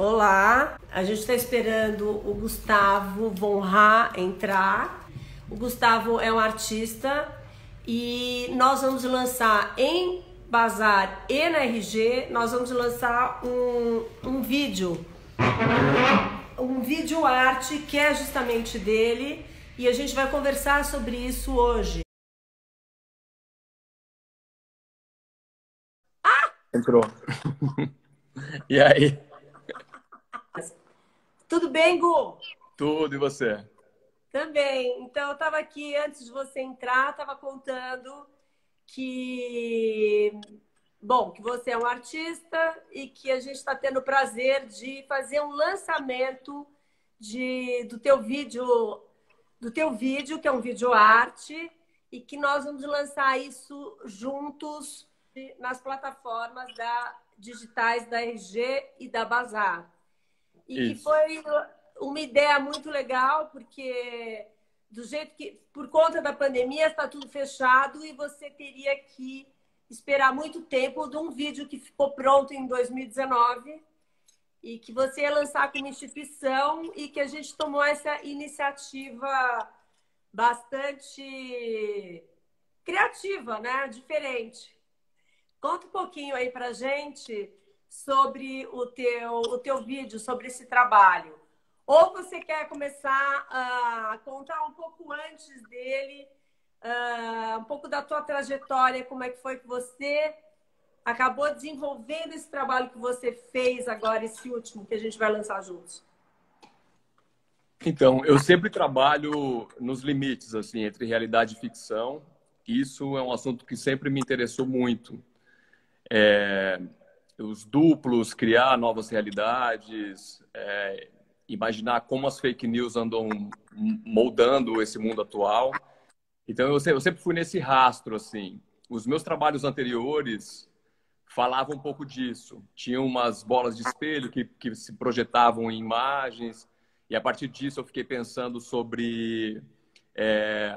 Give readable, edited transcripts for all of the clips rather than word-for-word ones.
Olá, a gente está esperando o Gustavo Von Ra entrar. O Gustavo é um artista e nós vamos lançar em Bazar e na RG, nós vamos lançar um vídeo arte que é justamente dele e a gente vai conversar sobre isso hoje. Entrou. E aí? Tudo bem, Gu? Tudo, e você? Também. Então, eu estava aqui, antes de você entrar, estava contando que, bom, que você é um artista e que a gente está tendo o prazer de fazer um lançamento do teu vídeo, que é um vídeo arte, e que nós vamos lançar isso juntos nas plataformas digitais da RG e da Bazar. E que Isso. foi uma ideia muito legal, porque do jeito que, por conta da pandemia, está tudo fechado e você teria que esperar muito tempo de um vídeo que ficou pronto em 2019 e que você ia lançar como instituição e que a gente tomou essa iniciativa bastante criativa, né? Diferente. Conta um pouquinho aí pra gente sobre o teu vídeo, sobre esse trabalho. Ou você quer começar a contar um pouco antes dele, um pouco da tua trajetória, como é que foi que você acabou desenvolvendo esse trabalho que você fez agora, esse último, que a gente vai lançar juntos. Então, eu sempre trabalho nos limites, assim, entre realidade e ficção. Isso é um assunto que sempre me interessou muito. Os duplos, criar novas realidades, imaginar como as fake news andam moldando esse mundo atual. Então, eu sempre fui nesse rastro, assim. Os meus trabalhos anteriores falavam um pouco disso. Tinha umas bolas de espelho que se projetavam em imagens, e a partir disso eu fiquei pensando sobre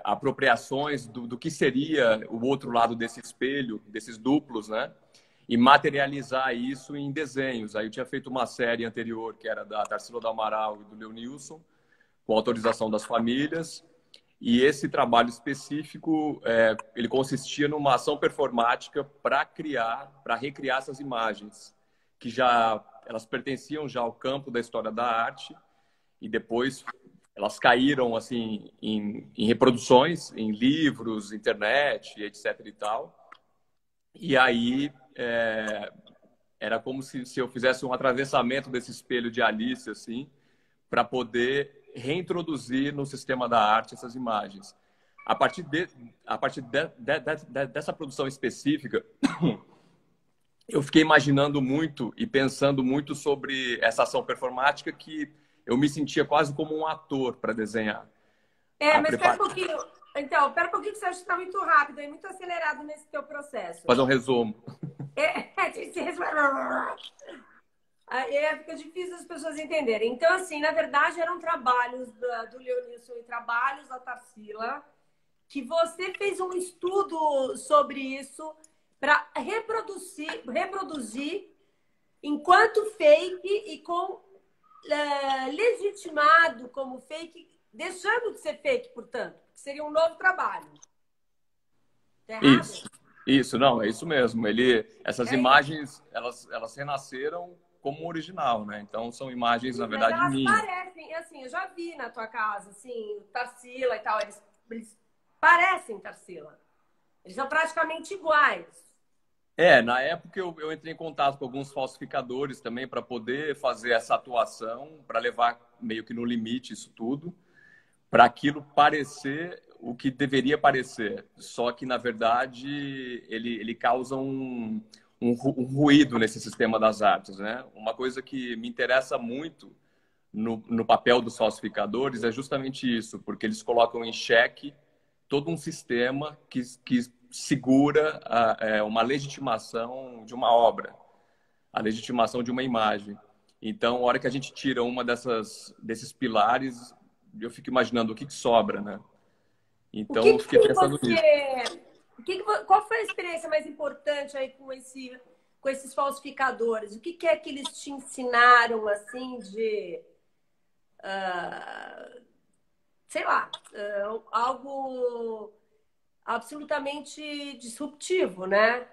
apropriações do que seria o outro lado desse espelho, desses duplos, né? E materializar isso em desenhos. Aí eu tinha feito uma série anterior, que era da Tarsila do Amaral e do Leonilson, com autorização das famílias. E esse trabalho específico, ele consistia numa ação performática para recriar essas imagens, que elas pertenciam já ao campo da história da arte e depois elas caíram assim em reproduções, em livros, internet, etc. e tal. E aí era como se eu fizesse um atravessamento desse espelho de Alice, assim, para poder reintroduzir no sistema da arte essas imagens. A partir dessa produção específica, eu fiquei imaginando muito e pensando muito sobre essa ação performática que eu me sentia quase como um ator para desenhar. Mas espera um pouquinho. Então, espera um pouquinho que você acha que está muito rápido e muito acelerado nesse teu processo. Fazer um resumo. Fica difícil as pessoas entenderem. Então, assim, na verdade, eram trabalhos do Leonilson e trabalhos da Tarsila, que você fez um estudo sobre isso para reproduzir enquanto fake e com legitimado como fake, deixando de ser fake, portanto, que seria um novo trabalho. Tá errado? Isso, não, é isso mesmo. Essas imagens, elas renasceram como original, né? Então são imagens, na verdade, mas elas minhas. parecem, assim, eu já vi na tua casa, assim, Tarsila e tal, eles parecem Tarsila. Eles são praticamente iguais. Na época eu entrei em contato com alguns falsificadores também para poder fazer essa atuação, para levar meio que no limite isso tudo, para aquilo parecer o que deveria parecer. Só que, na verdade, ele causa um ruído nesse sistema das artes, né? Uma coisa que me interessa muito no papel dos falsificadores é justamente isso, porque eles colocam em xeque todo um sistema que segura uma legitimação de uma obra, a legitimação de uma imagem. Então, a hora que a gente tira uma desses pilares, eu fico imaginando o que sobra, né? Então, eu fiquei pensando nisso. Qual foi a experiência mais importante aí com esse com esses falsificadores? O que que é que eles te ensinaram, assim, de, sei lá, algo absolutamente disruptivo, né?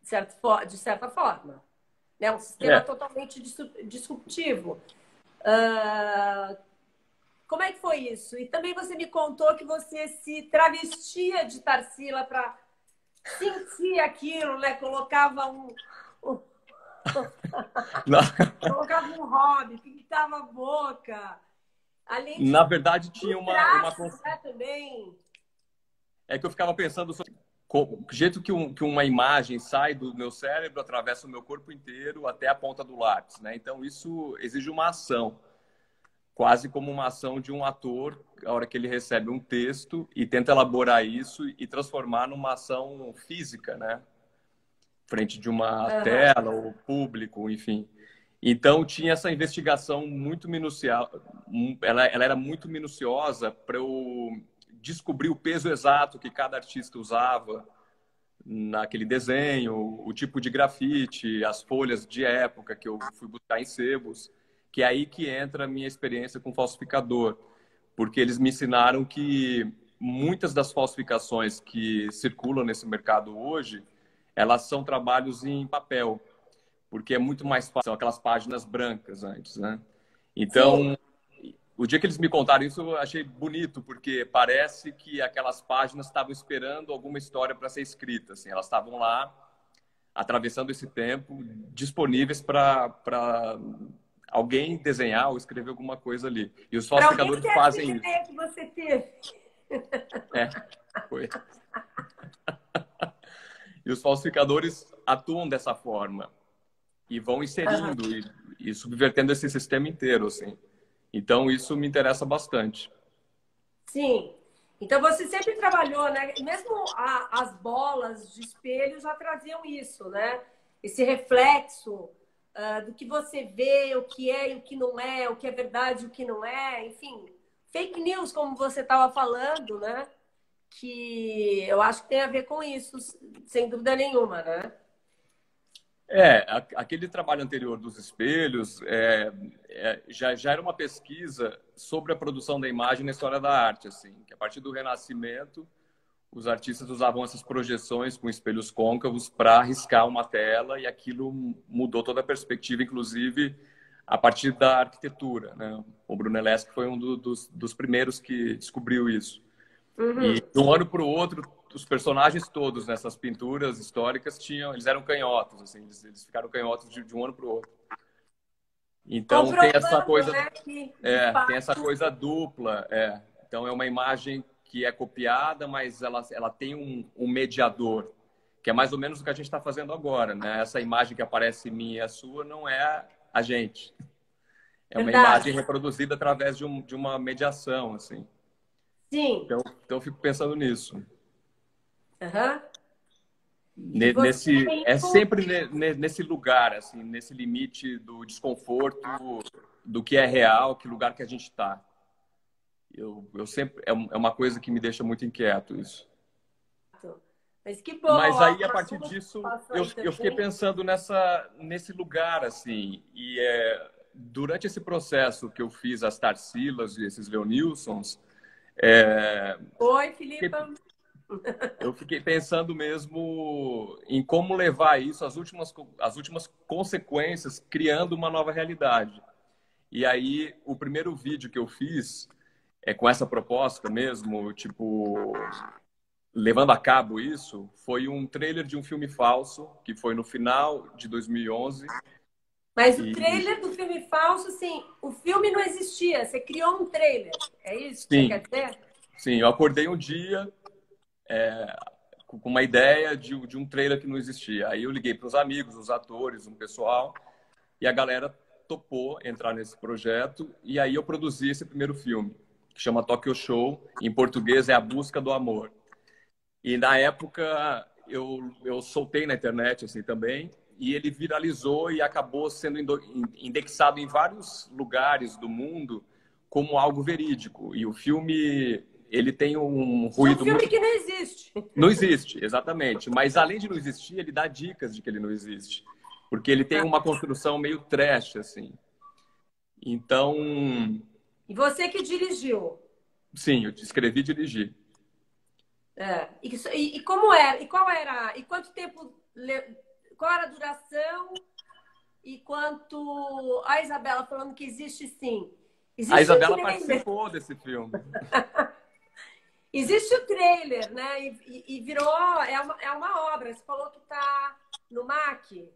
De certa forma. Né? Um sistema É, totalmente disruptivo. Ah, como é que foi isso? E também você me contou que você se travestia de Tarsila para sentir aquilo, né? Colocava um hobby, pintava a boca. Além na de verdade, tinha do uma traço, né, também. é que eu ficava pensando sobre o jeito que uma imagem sai do meu cérebro, atravessa o meu corpo inteiro até a ponta do lápis, né? Então, isso exige uma ação, quase como uma ação de um ator, a hora que ele recebe um texto e tenta elaborar isso e transformar numa ação física, né? Frente de uma Aham. tela ou público, enfim. Então, tinha essa investigação muito minuciosa, ela era muito minuciosa para eu descobrir o peso exato que cada artista usava naquele desenho, o tipo de grafite, as folhas de época que eu fui buscar em sebos, que é aí que entra a minha experiência com falsificador, porque eles me ensinaram que muitas das falsificações que circulam nesse mercado hoje, elas são trabalhos em papel, porque é muito mais fácil, são aquelas páginas brancas antes, né? Sim. Então, o dia que eles me contaram isso, eu achei bonito, porque parece que aquelas páginas estavam esperando alguma história para ser escrita. Assim, elas estavam lá, atravessando esse tempo, disponíveis para alguém desenhar ou escrever alguma coisa ali. E os Para alguém falsificadores ter essa fazem isso. ideia que você teve. É, foi. E os falsificadores atuam dessa forma e vão Aham. inserindo e subvertendo esse sistema inteiro, assim. Então, isso me interessa bastante. Sim. Então você sempre trabalhou, né? Mesmo as bolas de espelho já traziam isso, né? Esse reflexo do que você vê, o que é e o que não é, o que é verdade e o que não é, enfim. Fake news, como você estava falando, né? Que eu acho que tem a ver com isso, sem dúvida nenhuma, né? Aquele trabalho anterior dos espelhos já era uma pesquisa sobre a produção da imagem na história da arte, assim, que a partir do Renascimento os artistas usavam essas projeções com espelhos côncavos para riscar uma tela e aquilo mudou toda a perspectiva, inclusive a partir da arquitetura, né? O Brunelleschi foi um dos primeiros que descobriu isso. E Uhum. de um ano para o outro, os personagens todos nessas pinturas históricas eles eram canhotos, assim, eles ficaram canhotos de um ano para o outro. Então Comprovando, né, que de tem essa fato. coisa dupla, Então é uma imagem que é copiada, mas ela tem um mediador, que é mais ou menos o que a gente está fazendo agora, né? Essa imagem que aparece minha e a sua não é a gente, é uma Verdade. imagem reproduzida através de uma mediação, assim. Sim. Então eu fico pensando nisso. Aham. E você É isso. sempre nesse lugar, assim, nesse limite do desconforto, do que é real, que lugar que a gente está. Eu sempre é uma coisa que me deixa muito inquieto isso. Mas que bom, Mas ó, aí a partir passou, disso passou aí eu fiquei também. pensando nesse lugar assim e durante esse processo que eu fiz as Tarsilas e esses Leonilsons, é, Oi, fiquei- Filipa. eu fiquei pensando mesmo em como levar isso às últimas consequências, criando uma nova realidade. E aí, o primeiro vídeo que eu fiz é com essa proposta mesmo, tipo, levando a cabo isso, foi um trailer de um filme falso, que foi no final de 2011. Mas o E, trailer do filme falso, assim, o filme não existia. Você criou um trailer. É isso que você quer sim, dizer? sim, eu acordei um dia com uma ideia de um trailer que não existia. Aí eu liguei para os amigos, os atores, um pessoal, e a galera topou entrar nesse projeto. E aí eu produzi esse primeiro filme, que chama Tokyo Show. Em português é A Busca do Amor. E na época eu soltei na internet assim também, e ele viralizou e acabou sendo indexado em vários lugares do mundo como algo verídico. E o filme ele tem um De um ruído filme muito. que não existe. Não existe, exatamente. Mas além de não existir, ele dá dicas de que ele não existe. porque ele tem uma construção meio trash, assim. Então, E você que dirigiu? sim, eu escrevi e dirigi. É. E como era? E qual era? E quanto tempo? Qual era a duração? E quanto? A Isabela falando que existe sim. A Existe o Isabela trailer. participou desse filme. Existe o trailer, né? E virou. É uma obra. Você falou que está no MAC.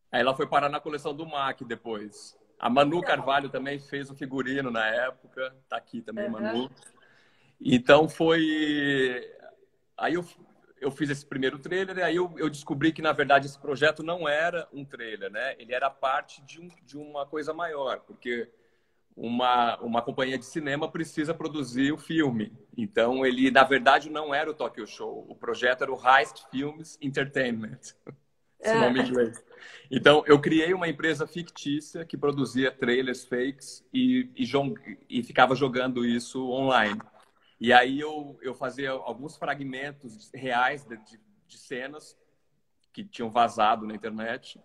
Aí ela foi parar na coleção do MAC depois. A Manu Então. Carvalho também fez o figurino na época. Tá aqui também, Aham. Manu. Então foi. Aí eu fiz esse primeiro trailer e aí eu descobri que, na verdade, esse projeto não era um trailer, né? Ele era parte de uma coisa maior, porque uma companhia de cinema precisa produzir o filme. Então, ele, na verdade, não era o Tokyo Show. O projeto era o Heist Films Entertainment, esse nome em É. inglês. Então, eu criei uma empresa fictícia que produzia trailers fakes e ficava jogando isso online. E aí eu fazia alguns fragmentos reais de cenas que tinham vazado na internet.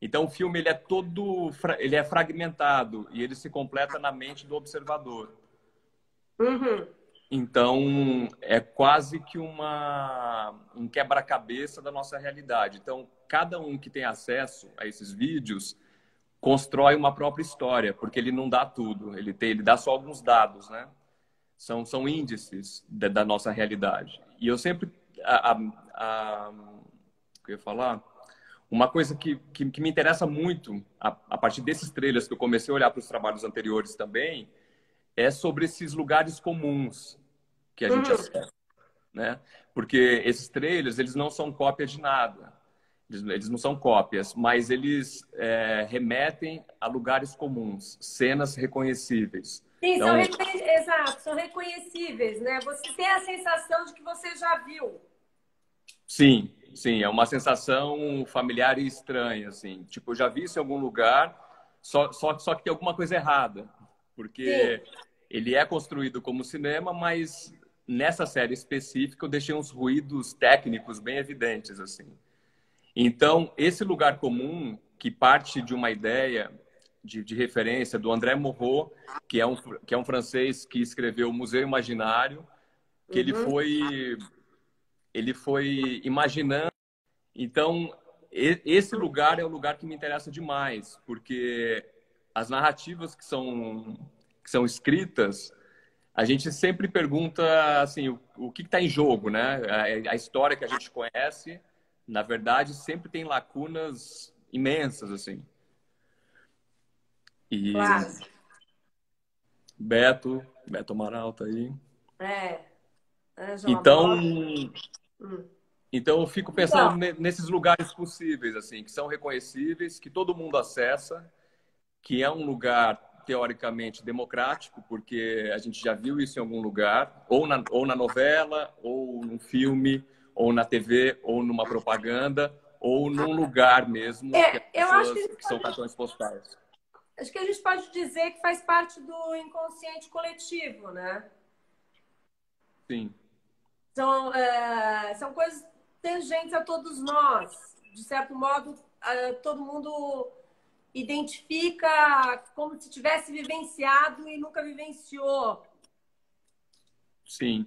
Então o filme ele é fragmentado e ele se completa na mente do observador. Uhum. Então é quase que um quebra-cabeça da nossa realidade. Então cada um que tem acesso a esses vídeos constrói uma própria história, porque ele não dá tudo, ele dá só alguns dados, né? São índices da nossa realidade. E eu sempre. O que eu ia falar? Uma coisa que me interessa muito, a partir desses trailers que eu comecei a olhar para os trabalhos anteriores também, é sobre esses lugares comuns que a gente Uhum. acessa, né? Porque esses trailers, eles não são cópia de nada. Eles não são cópias, mas eles remetem a lugares comuns, cenas reconhecíveis. Sim, Então, exato, são reconhecíveis, né? Você tem a sensação de que você já viu. sim, sim, é uma sensação familiar e estranha, assim. Tipo, eu já vi isso em algum lugar, só que tem alguma coisa errada, Sim. porque ele é construído como cinema, mas nessa série específica eu deixei uns ruídos técnicos bem evidentes, assim. Então, esse lugar comum, que parte de uma ideia de referência do André Morot, que é um francês que escreveu o Museu Imaginário, que Uhum. ele foi imaginando. Então, esse lugar é o lugar que me interessa demais, porque as narrativas que são escritas, a gente sempre pergunta assim, o que está em jogo, né? A história que a gente conhece, na verdade, sempre tem lacunas imensas, assim. E Claro. Beto Amaral tá aí. É. Angela Então, Mott. Hum. então eu fico pensando Então, nesses lugares possíveis, assim, que são reconhecíveis, que todo mundo acessa, que é um lugar teoricamente democrático, porque a gente já viu isso em algum lugar, ou na novela, ou num filme, ou na TV, ou numa propaganda, ou num lugar mesmo que as eu acho que pessoas que são cartões postais. a gente pode dizer que faz parte do inconsciente coletivo, né? Sim, São coisas tangentes a todos nós. De certo modo, todo mundo identifica como se tivesse vivenciado e nunca vivenciou, sim,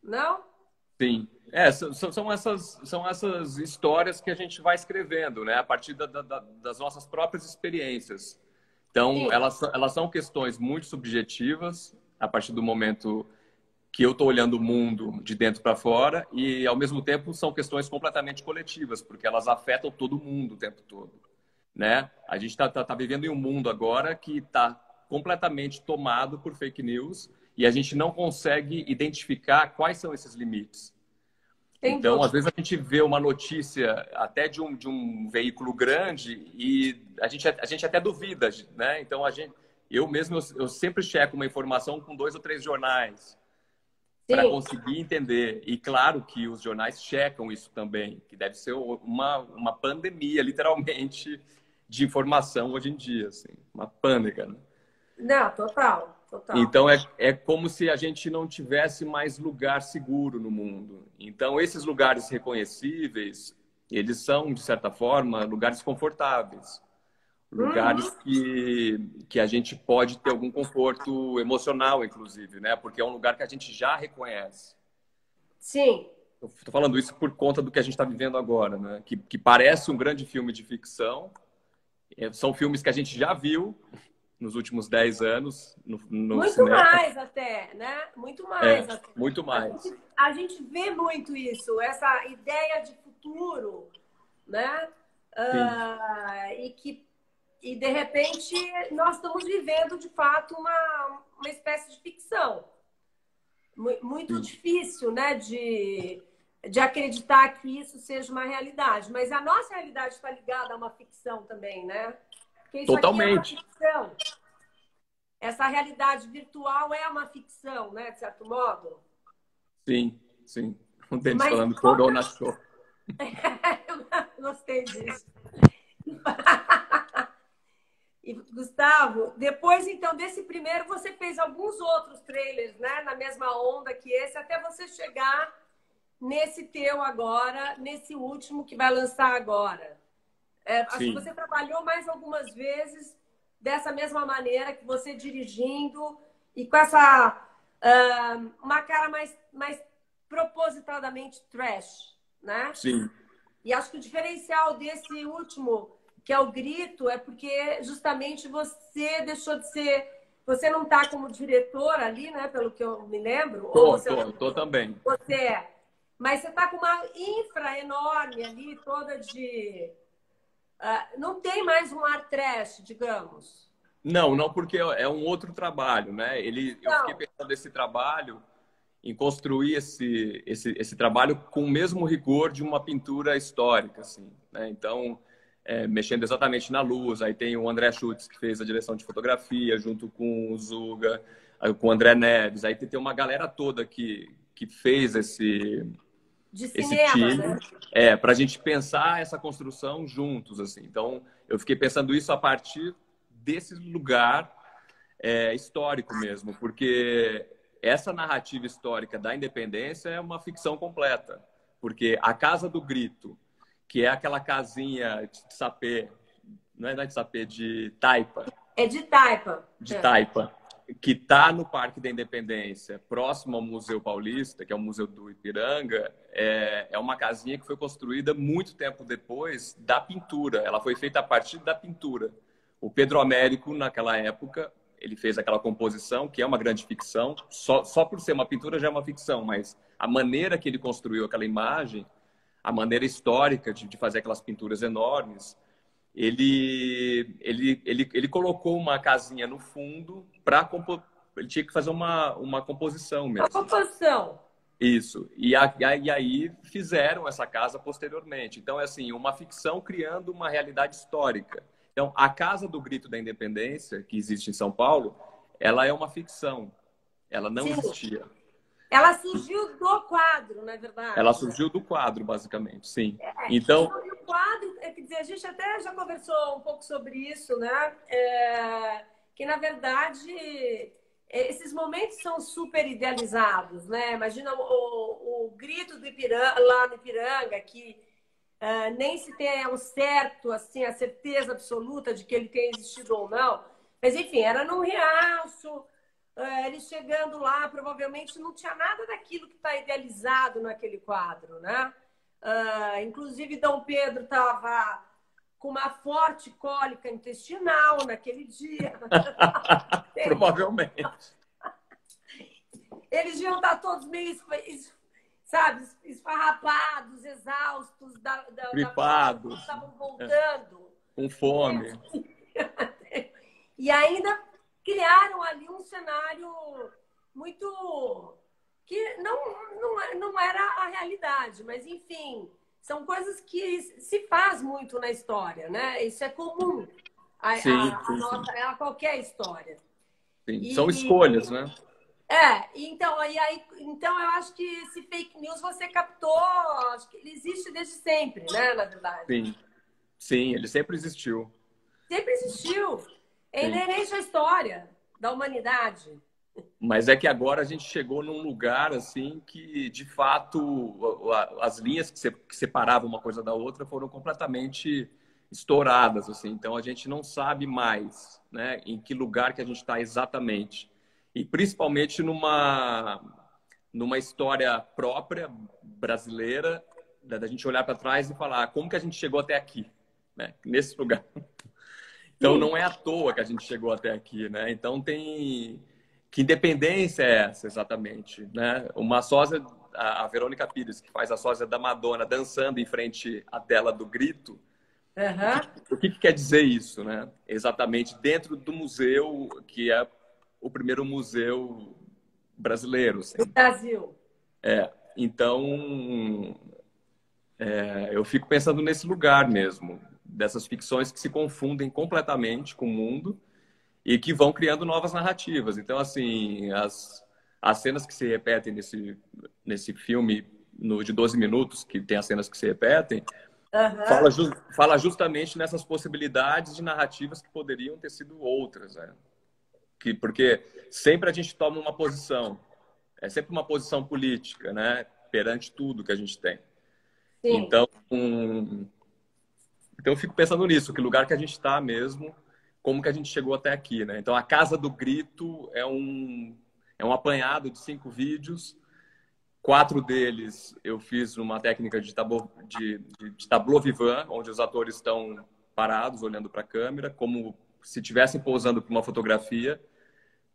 não? sim. São essas histórias que a gente vai escrevendo, né? A partir das nossas próprias experiências. Então, Sim. elas são questões muito subjetivas, a partir do momento que eu estou olhando o mundo de dentro para fora, e, ao mesmo tempo, são questões completamente coletivas, porque elas afetam todo mundo o tempo todo, né? A gente tá vivendo em um mundo agora que está completamente tomado por fake news e a gente não consegue identificar quais são esses limites. Sem Então, às dúvida. vezes a gente vê uma notícia até de um veículo grande e a gente até duvida, né? Então, eu mesmo, eu sempre checo uma informação com 2 ou 3 jornais para Sim. conseguir entender. E claro que os jornais checam isso também, que deve ser uma pandemia, literalmente, de informação hoje em dia, assim, uma pânica, né? Não, total, total. Então, é como se a gente não tivesse mais lugar seguro no mundo. Então, esses lugares reconhecíveis, eles são, de certa forma, lugares confortáveis. Lugares que a gente pode ter algum conforto emocional, inclusive, né? Porque é um lugar que a gente já reconhece. Sim. Estou falando isso por conta do que a gente está vivendo agora, né? Que parece um grande filme de ficção. São filmes que a gente já viu nos últimos 10 anos no Muito cinema. mais até, né? Muito mais até. Muito mais. A gente vê muito isso, essa ideia de futuro, né? E de repente nós estamos vivendo de fato uma espécie de ficção. Muito Sim. difícil, né? De acreditar que isso seja uma realidade. Mas a nossa realidade está ligada a uma ficção também, né? Porque isso Totalmente. aqui é uma ficção. Essa realidade virtual é uma ficção, né? De certo modo. Sim, sim. Um deles Mas falando Corona Show. eu gostei disso. E, Gustavo, depois então desse primeiro, você fez alguns outros trailers, né? Na mesma onda que esse, até você chegar nesse teu agora, nesse último que vai lançar agora. Acho que você trabalhou mais algumas vezes dessa mesma maneira, que você dirigindo e com essa uma cara mais propositadamente trash, né? Sim. E acho que o diferencial desse último, que é o Grito, é porque justamente você deixou de ser... Você não está como diretor ali, né? Pelo que eu me lembro. Tô também. Você é. Mas você está com uma infra enorme ali, toda de... não tem mais um ar trash, digamos. Não, porque é um outro trabalho, né? Eu fiquei pensando nesse trabalho, em construir esse trabalho com o mesmo rigor de uma pintura histórica, assim, né? Então, mexendo exatamente na luz. Aí tem o André Schutz, que fez a direção de fotografia, junto com o Zuga, com o André Neves. Aí tem uma galera toda que fez de esse cinema, time, né? para a gente pensar essa construção juntos, assim. Então, eu fiquei pensando isso a partir desse lugar histórico mesmo, porque essa narrativa histórica da independência é uma ficção completa, porque a Casa do Grito, que é aquela casinha de sapê, não é de sapê, de taipa. É de taipa. De taipa, que está no Parque da Independência, próximo ao Museu Paulista, que é o Museu do Ipiranga, é uma casinha que foi construída muito tempo depois da pintura. Ela foi feita a partir da pintura. O Pedro Américo, naquela época, ele fez aquela composição, que é uma grande ficção. Só por ser uma pintura já é uma ficção, mas a maneira que ele construiu aquela imagem, a maneira histórica de fazer aquelas pinturas enormes, ele colocou uma casinha no fundo para ele tinha que fazer uma composição mesmo. Uma composição. Isso. E aí fizeram essa casa posteriormente. Então, é assim, uma ficção criando uma realidade histórica. Então, a Casa do Grito da Independência, que existe em São Paulo, ela é uma ficção. Ela não existia. Ela surgiu do quadro, não é verdade? Ela surgiu do quadro, basicamente, sim. Então, o quadro, quer dizer, a gente até já conversou um pouco sobre isso, né? Que, na verdade, esses momentos são super idealizados, né? Imagina o grito do Ipiranga, lá no Ipiranga, que nem se tem ao certo, assim, a certeza absoluta de que ele tenha existido ou não. Mas, enfim, era num riacho... ele chegando lá, provavelmente não tinha nada daquilo que está idealizado naquele quadro, né? Inclusive, Dom Pedro estava com uma forte cólica intestinal naquele dia. provavelmente. Eles deviam estar todos meio, sabe, esfarrapados, exaustos, Gripados. estavam voltando. Com fome. E ainda criaram ali um cenário muito... que não era a realidade, mas, enfim, são coisas que se faz muito na história, né? Isso é comum a qualquer história. Sim. São escolhas, né? Então eu acho que esse fake news você captou, acho que ele existe desde sempre, né, na verdade. Sim, ele sempre existiu. Sempre existiu. É inerente à história da humanidade. Mas é que agora a gente chegou num lugar assim que, de fato, as linhas que separavam uma coisa da outra foram completamente estouradas, assim. Então a gente não sabe mais, né, em que lugar que a gente está exatamente. E principalmente numa história própria brasileira, da gente olhar para trás e falar como que a gente chegou até aqui, né, nesse lugar. Então Sim. não é à toa que a gente chegou até aqui, né? Então tem que independência é essa exatamente, né? Uma sósia, a Verônica Pires, que faz a sósia da Madonna dançando em frente à tela do Grito, Aham. o que quer dizer isso, né? Exatamente dentro do museu que é o primeiro museu brasileiro, Do assim. Brasil. Então eu fico pensando nesse lugar mesmo, dessas ficções que se confundem completamente com o mundo e que vão criando novas narrativas. Então, assim, as cenas que se repetem nesse filme de 12 minutos, que tem as cenas que se repetem, Aham. fala justamente nessas possibilidades de narrativas que poderiam ter sido outras, né? Porque sempre a gente toma uma posição, é sempre uma posição política, né? Perante tudo que a gente tem. Sim. Então, então eu fico pensando nisso, que lugar que a gente está mesmo, como que a gente chegou até aqui, né? Então a Casa do Grito é um apanhado de 5 vídeos. 4 deles eu fiz numa técnica de tableau vivant, onde os atores estão parados, olhando para a câmera, como se estivessem posando para uma fotografia,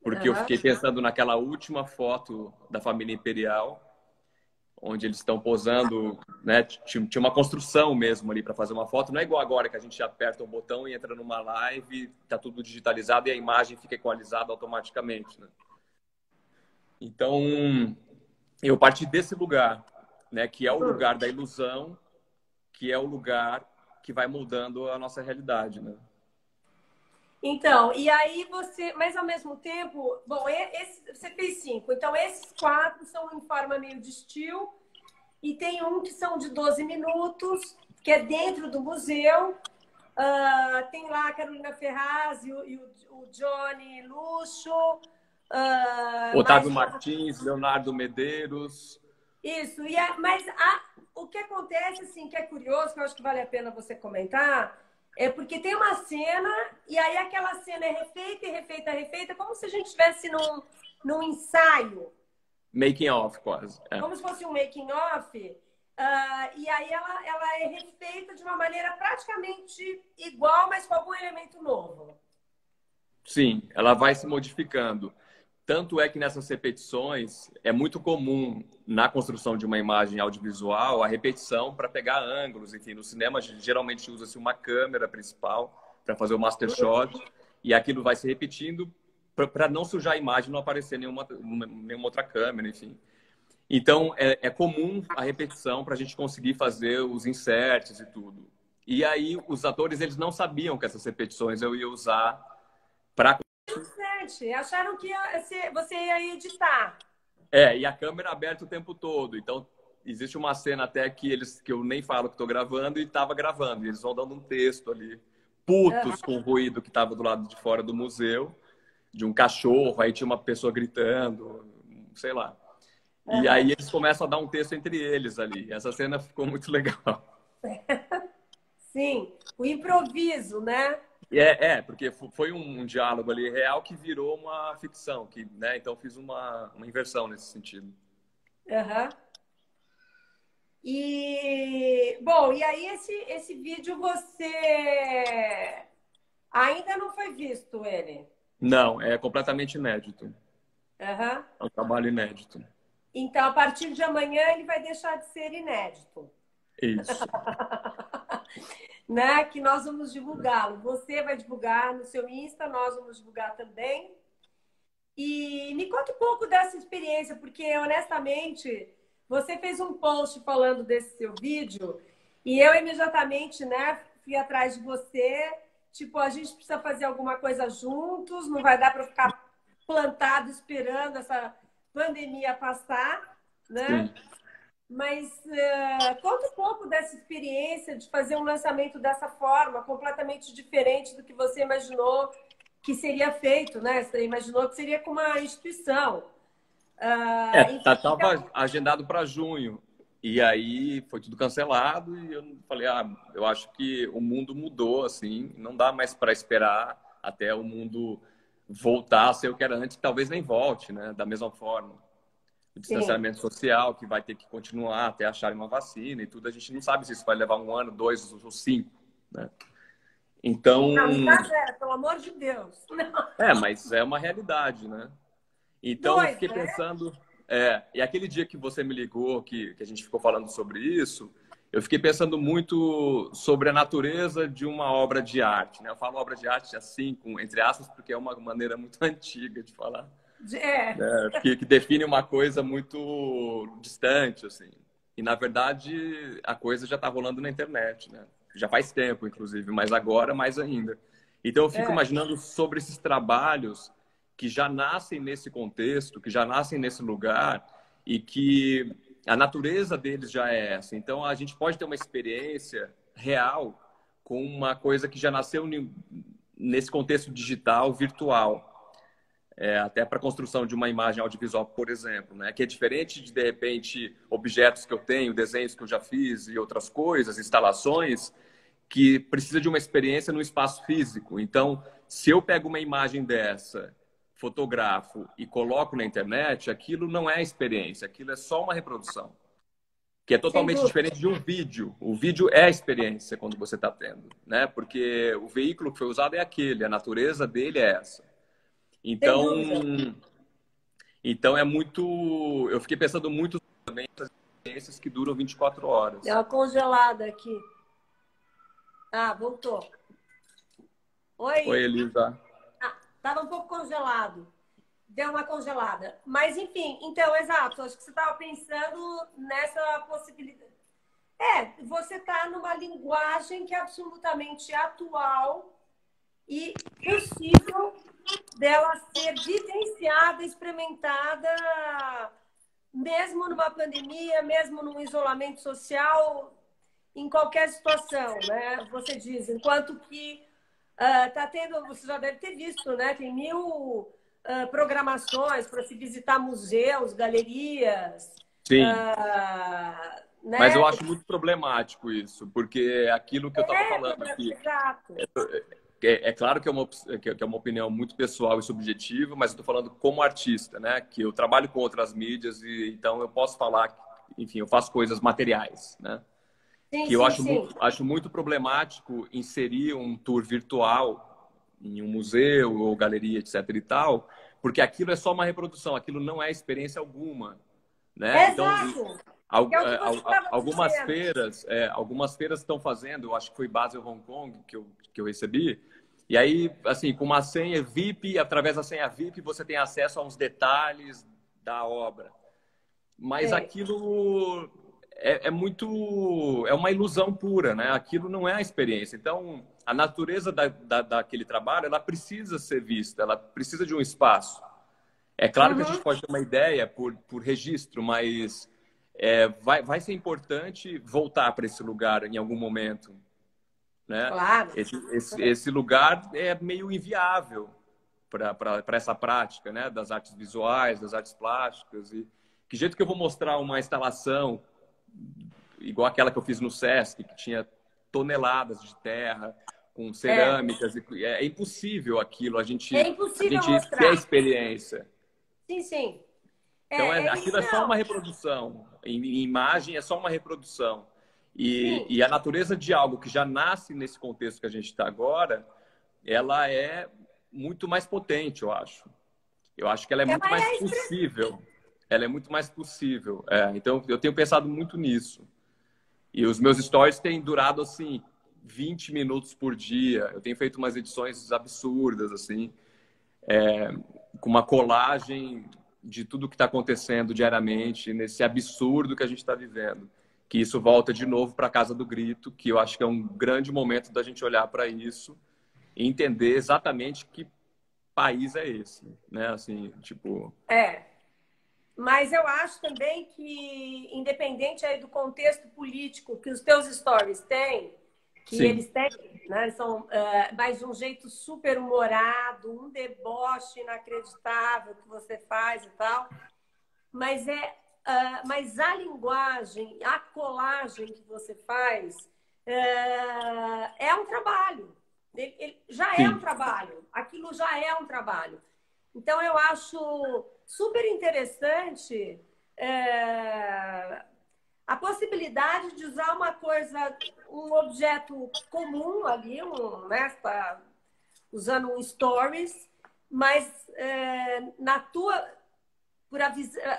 porque eu Aham. fiquei pensando naquela última foto da família imperial, onde eles estão posando, né? Tinha uma construção mesmo ali para fazer uma foto. Não é igual agora que a gente aperta um botão e entra numa live, tá tudo digitalizado e a imagem fica equalizada automaticamente, né? Então, eu parti desse lugar, né? Que é o lugar da ilusão, que é o lugar que vai mudando a nossa realidade, né? Então, e aí você, mas ao mesmo tempo, bom, você fez 5, então esses 4 são em forma meio de estilo, e tem um que são de 12 minutos, que é dentro do museu. Tem lá a Carolina Ferraz e o Johnny Luxo, Otávio mais Martins, Leonardo Medeiros. isso. Mas o que acontece, assim, que é curioso, que eu acho que vale a pena você comentar, é porque tem uma cena, e aí aquela cena é refeita, e refeita, refeita, como se a gente estivesse num ensaio, Making of, quase. É. como se fosse um making of. E aí ela é refeita de uma maneira praticamente igual, mas com algum elemento novo. Sim, ela vai se modificando. Tanto é que nessas repetições é muito comum na construção de uma imagem audiovisual a repetição para pegar ângulos. Enfim, no cinema geralmente usa-se uma câmera principal para fazer o master shot e aquilo vai se repetindo para não sujar a imagem, não aparecer nenhuma outra câmera, enfim. Então é comum a repetição para a gente conseguir fazer os inserts e tudo. E aí os atores eles não sabiam que essas repetições eu ia usar para Interessante. Acharam que você ia editar. e a câmera aberta o tempo todo. Então, existe uma cena até que eu nem falo que estou gravando e estava gravando. E eles vão dando um texto ali, putos com o ruído que estava do lado de fora do museu, de um cachorro, aí tinha uma pessoa gritando, sei lá. E Uhum. aí eles começam a dar um texto entre eles ali. Essa cena ficou muito legal. Sim, o improviso, né? Porque foi um diálogo ali real que virou uma ficção, né? Então fiz uma inversão nesse sentido. Uhum. E aí esse vídeo você ainda não foi visto ele. Não, é completamente inédito. Uhum. É um trabalho inédito. Então, a partir de amanhã ele vai deixar de ser inédito, Isso. né? Que nós vamos divulgá-lo. Você vai divulgar no seu Insta, nós vamos divulgar também. E me conta um pouco dessa experiência, porque honestamente, você fez um post falando desse seu vídeo e eu imediatamente, né, fui atrás de você. Tipo, a gente precisa fazer alguma coisa juntos, não vai dar para ficar plantado esperando essa pandemia passar, né? Sim. Mas conta um pouco dessa experiência de fazer um lançamento dessa forma, completamente diferente do que você imaginou que seria feito, né? Você imaginou que seria com uma instituição. Enfim, Estava então... agendado para junho. E aí foi tudo cancelado e eu falei, eu acho que o mundo mudou, assim, não dá mais para esperar até o mundo voltar a ser o que era antes, que talvez nem volte, né? Da mesma forma. O Sim. distanciamento social, que vai ter que continuar até acharem uma vacina e tudo, a gente não sabe se isso vai levar 1 ano, 2 ou 5, né? Então, Não, no caso era, pelo amor de Deus. Não. mas é uma realidade, né? Então eu Dois, fiquei né? pensando, e aquele dia que você me ligou, que a gente ficou falando sobre isso, eu fiquei pensando muito sobre a natureza de uma obra de arte, né? Eu falo obra de arte assim, com, entre aspas, porque é uma maneira muito antiga de falar, É, né? Que define uma coisa muito distante, assim. E, na verdade, a coisa já está rolando na internet, né? Já faz tempo, inclusive, mas agora mais ainda. Então, eu fico é. imaginando sobre esses trabalhos que já nascem nesse contexto, que já nascem nesse lugar e que a natureza deles já é essa. Então, a gente pode ter uma experiência real com uma coisa que já nasceu nesse contexto digital, virtual. Até para a construção de uma imagem audiovisual, por exemplo, né? Que é diferente de repente, objetos que eu tenho, desenhos que eu já fiz e outras coisas, instalações, que precisa de uma experiência no espaço físico. Então, se eu pego uma imagem dessa, fotografo e coloco na internet, aquilo não é experiência, aquilo é só uma reprodução, que é Sem totalmente dúvida. diferente de um vídeo. O vídeo é a experiência quando você está tendo, né? Porque o veículo que foi usado é aquele, a natureza dele é essa. Sem Então, dúvida. então é muito. Eu fiquei pensando muito também nessas experiências que duram 24 Deu horas. uma congelada aqui. Ah, voltou. Oi, Oi? Elisa. Ah, estava um pouco congelado. Deu uma congelada. Mas, enfim, então, exato. Acho que você estava pensando nessa possibilidade. Você está numa linguagem que é absolutamente atual e possível dela ser vivenciada, experimentada, mesmo numa pandemia, mesmo num isolamento social, em qualquer situação, né? Você diz, enquanto que tá tendo, você já deve ter visto, né? Tem mil programações para se visitar museus, galerias, Sim, mas eu né? acho muito problemático isso, porque é aquilo que eu estava falando aqui. Exato. É claro que que é uma opinião muito pessoal e subjetiva, mas eu estou falando como artista, né? Que eu trabalho com outras mídias e então eu posso falar, enfim, eu faço coisas materiais, né? Sim, Que eu sim, sim. acho muito problemático inserir um tour virtual em um museu ou galeria, etc. e tal, porque aquilo é só uma reprodução, aquilo não é experiência alguma, né? Então, Exato. Que é o que você estava dizendo. algumas feiras estão fazendo, eu acho que foi Basel Hong Kong que eu recebi, e aí, assim, com uma senha VIP, através da senha VIP, você tem acesso a uns detalhes da obra. Mas Sim. aquilo é uma ilusão pura, né? Aquilo não é a experiência. Então, a natureza daquele trabalho, ela precisa ser vista, ela precisa de um espaço. É claro que a gente Uhum. pode ter uma ideia por registro, mas vai ser importante voltar para esse lugar em algum momento, né? Claro. Esse lugar é meio inviável para essa prática, né? Das artes visuais, das artes plásticas. E que jeito que eu vou mostrar uma instalação igual aquela que eu fiz no Sesc, que tinha toneladas de terra, com É. cerâmicas. É impossível aquilo. É A impossível gente quer mostrar. experiência. Sim, sim. Então, aquilo é só uma Não. reprodução. Em imagem, é só uma reprodução. Sim. E a natureza de algo que já nasce nesse contexto que a gente está agora, ela é muito mais potente, eu acho. Eu acho que ela é muito Ela mais é possível. Ela é muito mais possível. Então, eu tenho pensado muito nisso. E os meus stories têm durado, assim, 20 minutos por dia. Eu tenho feito umas edições absurdas, assim, com uma colagem de tudo que está acontecendo diariamente, nesse absurdo que a gente está vivendo. Que isso volta de novo para a Casa do Grito, que eu acho que é um grande momento da gente olhar para isso e entender exatamente que país é esse, né? Assim, tipo... é. Mas eu acho também que, independente aí do contexto político que os teus stories têm, que Sim, eles têm, né? São, mas de um jeito super humorado, um deboche inacreditável que você faz e tal. Mas mas a linguagem, a colagem que você faz é um trabalho. Ele já é um Sim, trabalho. Aquilo já é um trabalho. Então, eu acho super interessante a possibilidade de usar uma coisa, um objeto comum ali, né? Tá usando um stories, mas na tua,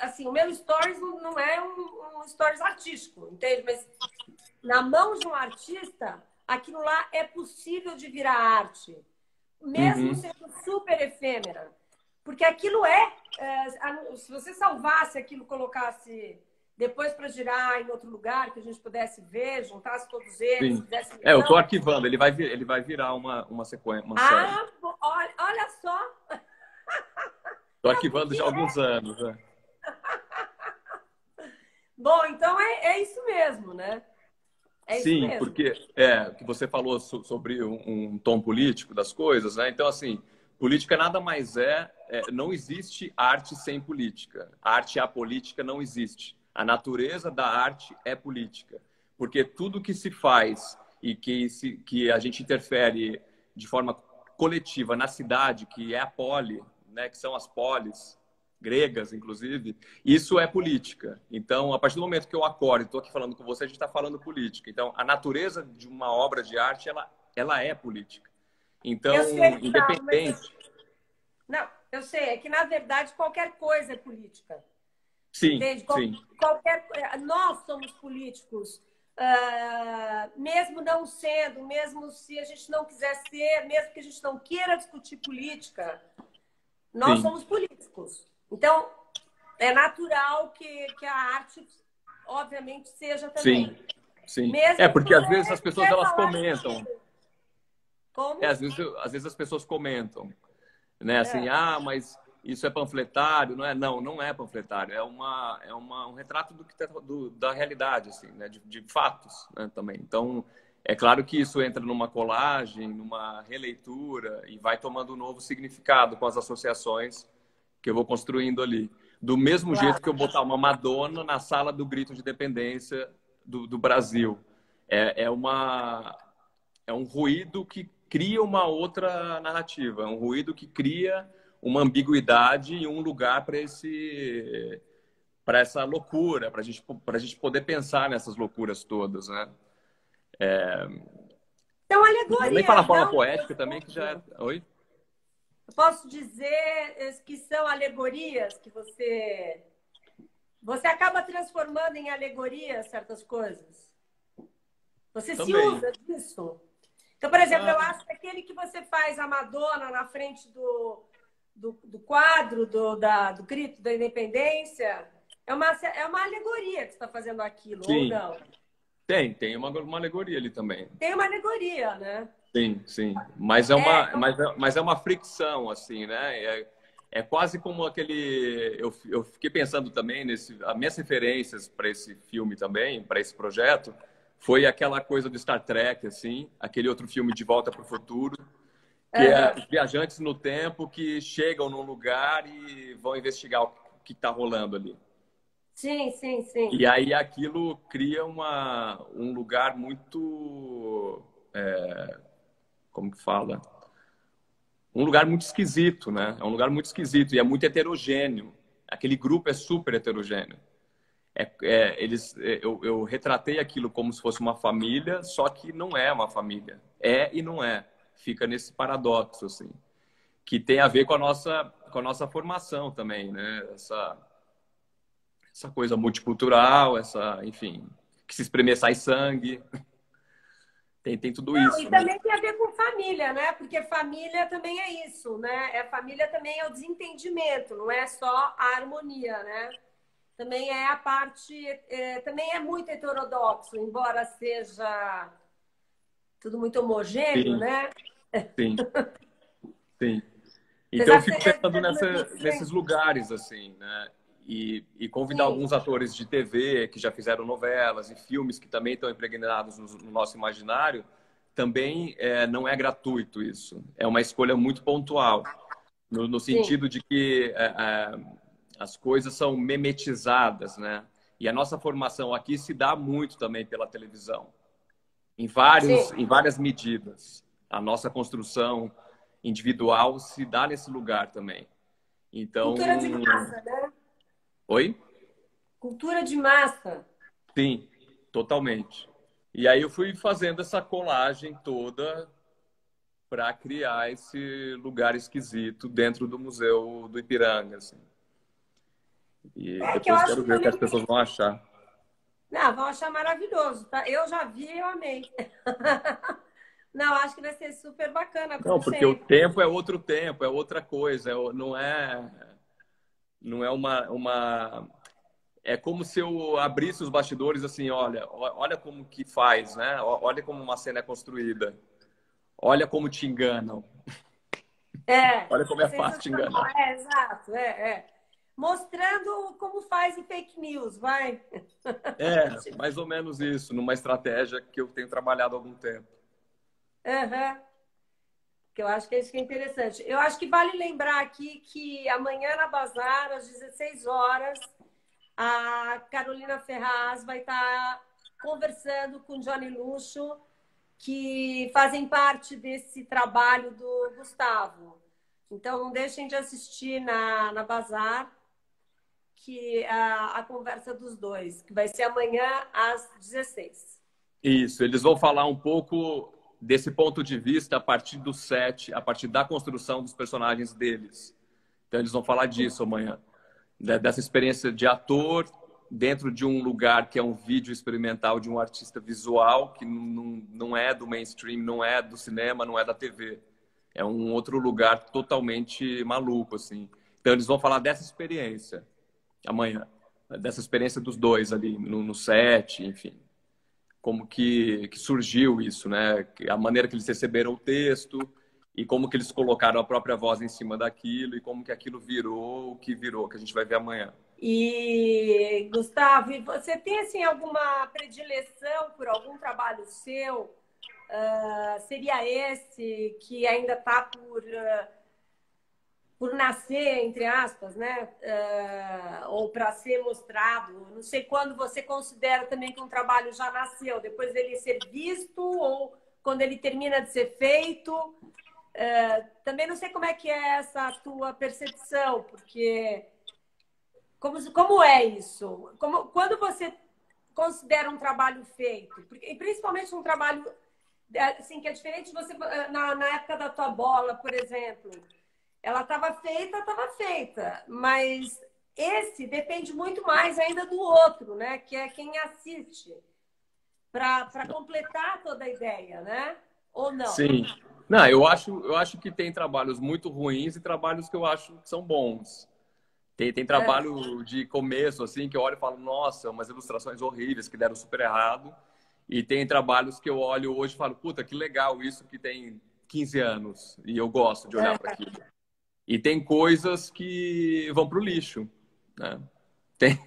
assim, o meu stories não é um stories artístico, entende? Mas na mão de um artista, aquilo lá é possível de virar arte, mesmo uhum. sendo super efêmera. Porque aquilo se você salvasse aquilo, colocasse depois para girar em outro lugar, que a gente pudesse ver, juntasse todos eles, Sim. fizesse Eu tô missão. arquivando, ele vai virar uma sequência, uma série. Ah, olha só, Tô não arquivando já há podia. alguns anos, né? Bom, então é isso mesmo, né? É isso Sim, mesmo. porque o que você falou sobre um tom político das coisas, né? Então, assim, política nada mais não existe arte sem política. Arte apolítica não existe. A natureza da arte é política, porque tudo que se faz e que a gente interfere de forma coletiva na cidade, que é a poli, né? Que são as polis gregas, inclusive, isso é política. Então, a partir do momento que eu acordo e estou aqui falando com você, a gente está falando política. Então, a natureza de uma obra de arte, ela é política. Eu Então, sei que não, independente. não, eu sei, é que na verdade qualquer coisa é política. Sim, Entende? sim, Nós somos políticos, mesmo não sendo, mesmo se a gente não quiser ser, mesmo que a gente não queira discutir política, nós sim, somos políticos. Então, é natural que a arte, obviamente, seja sim, também. sim. É, Mesmo que porque às vezes você as pessoas quer elas falar comentam. como? Às vezes as pessoas comentam, né? Assim, É. mas isso é panfletário, não é? Não, não é panfletário. Um retrato da realidade, assim, né? De fatos, né? Também. Então, é claro que isso entra numa colagem, numa releitura e vai tomando um novo significado com as associações que eu vou construindo ali. Do mesmo jeito que eu Claro. botar uma Madonna na sala do grito de independência do Brasil. É, é uma, é um ruído que cria uma outra narrativa, é um ruído que cria uma ambiguidade e um lugar para essa loucura, para a gente poder pensar nessas loucuras todas, né? São E também fala a alegorias, forma não? poética também que já é. Oi? Eu posso dizer que são alegorias que você acaba transformando em alegorias certas coisas. Você se Também. usa disso. Então, por exemplo, eu Ah, acho que aquele que você faz a Madonna na frente do quadro do grito da independência é uma alegoria que você está fazendo aquilo, ou sim. não? Tem uma alegoria ali também. Tem uma alegoria, né? Sim, sim. É, Mas é uma fricção, assim, né? É quase como aquele. Eu fiquei pensando também as minhas referências para esse filme também, para esse projeto, foi aquela coisa do Star Trek, assim, aquele outro filme De Volta para o Futuro, que é aham. os viajantes no tempo que chegam num lugar e vão investigar o que está rolando ali. Sim, sim, sim. E aí aquilo cria um lugar muito. Como que fala? Um lugar muito esquisito, né? É um lugar muito esquisito e é muito heterogêneo. Aquele grupo é super heterogêneo. Eu retratei aquilo como se fosse uma família, só que não é uma família. É e não é. Fica nesse paradoxo, assim, que tem a ver com a nossa formação também, né? Essa coisa multicultural, enfim, que se espremer sai sangue. Tem tudo Não, e isso, né? também tem a ver com família, né? Porque família também é isso, né? Família também é o desentendimento, não é só a harmonia, né? Também é a parte, também é muito heterodoxo, embora seja tudo muito homogêneo, Sim, né? sim, sim. Então eu Apesar de fico pensando ser muito nesses diferente. lugares, assim, né? E convidar Sim, alguns atores de TV que já fizeram novelas e filmes que também estão impregnados no nosso imaginário também não é gratuito isso. É uma escolha muito pontual, no Sim, sentido de que as coisas são memetizadas, né? E a nossa formação aqui se dá muito também pela televisão, sim. em várias medidas. A nossa construção individual se dá nesse lugar também. Então, Cultura de massa, né? oi? Cultura de massa. Sim, totalmente. E aí eu fui fazendo essa colagem toda para criar esse lugar esquisito dentro do Museu do Ipiranga, assim. E É que eu depois acho quero que ver o que as também. pessoas vão achar. Não, vão achar maravilhoso, tá? Eu já vi e eu amei. Não, acho que vai ser super bacana, Não, como porque o sempre. tempo é outro tempo, é outra coisa, não é é como se eu abrisse os bastidores assim, olha como que faz, né? Olha como uma cena é construída. Olha como te enganam. É, Olha como é fácil te sensacional. enganar. É, exato, é. Mostrando como faz em fake news, vai. É, mais ou menos isso, numa estratégia que eu tenho trabalhado há algum tempo. Aham. Que eu acho que é isso que é interessante. Eu acho que vale lembrar aqui que amanhã na Bazar, às 16 horas, a Carolina Ferraz vai estar conversando com Johnny Luxo, que fazem parte desse trabalho do Gustavo. Então, não deixem de assistir na Bazar, que a conversa dos dois, que vai ser amanhã às 16. Isso, eles vão falar um pouco desse ponto de vista a partir do set, a partir da construção dos personagens deles. Então, eles vão falar disso amanhã, dessa experiência de ator dentro de um lugar que é um vídeo experimental de um artista visual que não é do mainstream, não é do cinema, não é da TV. É um outro lugar totalmente maluco, assim. Então, eles vão falar dessa experiência amanhã, dessa experiência dos dois ali no set, enfim, como que surgiu isso, né? A maneira que eles receberam o texto e como que eles colocaram a própria voz em cima daquilo e como que aquilo virou o que virou, que a gente vai ver amanhã. E, Gustavo, e você tem assim, alguma predileção por algum trabalho seu? Seria esse que ainda está por nascer, entre aspas, né? Ou para ser mostrado. Não sei quando você considera também que um trabalho já nasceu, depois dele ser visto ou quando ele termina de ser feito. Também não sei como é que é essa tua percepção, porque como é isso? Quando você considera um trabalho feito, porque, e principalmente um trabalho assim, que é diferente de você na época da tua bola, por exemplo. Ela estava feita, mas esse depende muito mais ainda do outro, né? Que é quem assiste, para completar toda a ideia, né? Ou não? Sim. Não, eu acho que tem trabalhos muito ruins e trabalhos que eu acho que são bons. Tem É, trabalho de começo, assim, que eu olho e falo, nossa, umas ilustrações horríveis que deram super errado. E tem trabalhos que eu olho hoje e falo, puta, que legal isso que tem 15 anos. E eu gosto de olhar para é. aquilo. E tem coisas que vão pro lixo, né? Tem,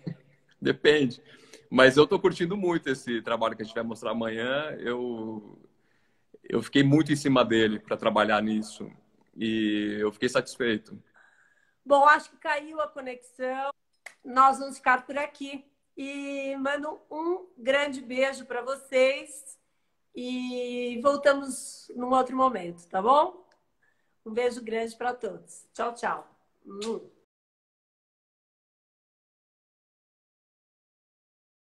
depende. Mas eu tô curtindo muito esse trabalho que a gente vai mostrar amanhã. Eu fiquei muito em cima dele para trabalhar nisso. E eu fiquei satisfeito. Bom, acho que caiu a conexão. Nós vamos ficar por aqui. E mando um grande beijo para vocês. E voltamos num outro momento, tá bom? Um beijo grande para todos. Tchau, tchau.